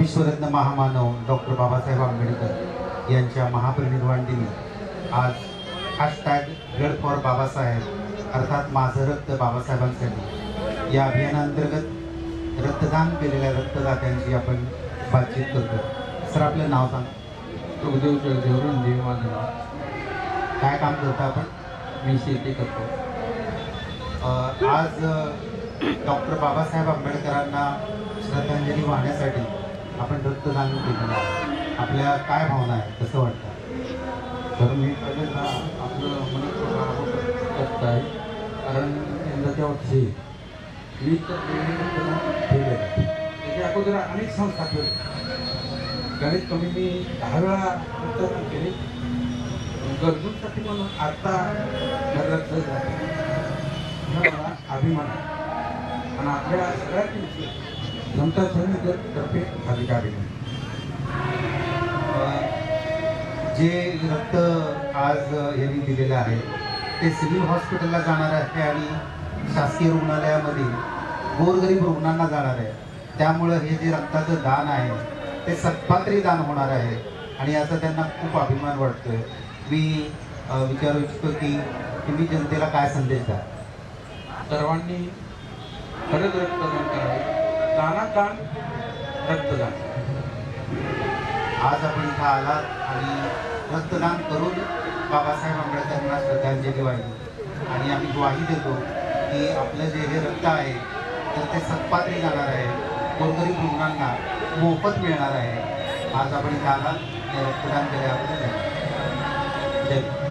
विश्वरत्न महामानव डॉक्टर बाबासाहेब आंबेडकर यांच्या महापरिनिर्वाण दिनी आज #ब्लड फॉर बाबासाहेब अर्थात माझं रक्त बाबासाहेबांसाठी या अभियानांतर्गत रक्तदान केलेल्या रक्तदात्यांची आपण बातचीत करतो। सर, आपलं नाव सांग। प्रभुदेव जगदेव रणदेव माझं नाव। काय काम करतो आपण? मी शेती करतो। आज डॉक्टर बाबासाहेब आंबेडकरांना श्रद्धांजली वाहण्यासाठी आपण रक्तदान केलेलं आहे। आपल्या काय भावना आहे, कसं वाटतं? तर मी पहिल्यांदा आपलं मनपूर्वक करत आहे, कारण यंदाच्या वर्षी विविध रक्तदान ठेवले आहे। त्याच्या अगोदर अनेक संस्था केल्या, कमीत कमी मी 10 वेळा रक्तदान केले गरजूंसाठी, म्हणून आता रक्त जाते मला अभिमान आहे। आणि आपल्या सगळ्यांची जनता सैनिकातर्फे अधिकारी जे रक्त आज यांनी दिलेलं आहे ते सिव्हिल हॉस्पिटलला जाणार आहे आणि शासकीय रुग्णालयामध्ये गोरगरीब रुग्णांना जाणार आहे। त्यामुळं हे जे रक्ताचं दान आहे ते सत्पात्री दान होणार आहे आणि याचा त्यांना खूप अभिमान वाटतोय। मी विचारू इच्छितो की तुम्ही जनतेला काय संदेश द्या? सर्वांनी खरंच रक्तदान करावे, दानात दान रक्तदान। आज आपण इथं आलात आणि रक्तदान करून बाबासाहेब आंबेडकरांना श्रद्धांजली वाहिली आणि आम्ही ग्वाही देतो की आपलं जे हे रक्त आहे तर ते सत्पात्री जाणार आहे, गोरगरीब रुग्णांना मोफत मिळणार आहे। आज आपण इथं आलात, रक्तदान केल्याबद्दल धन्यवाद। जय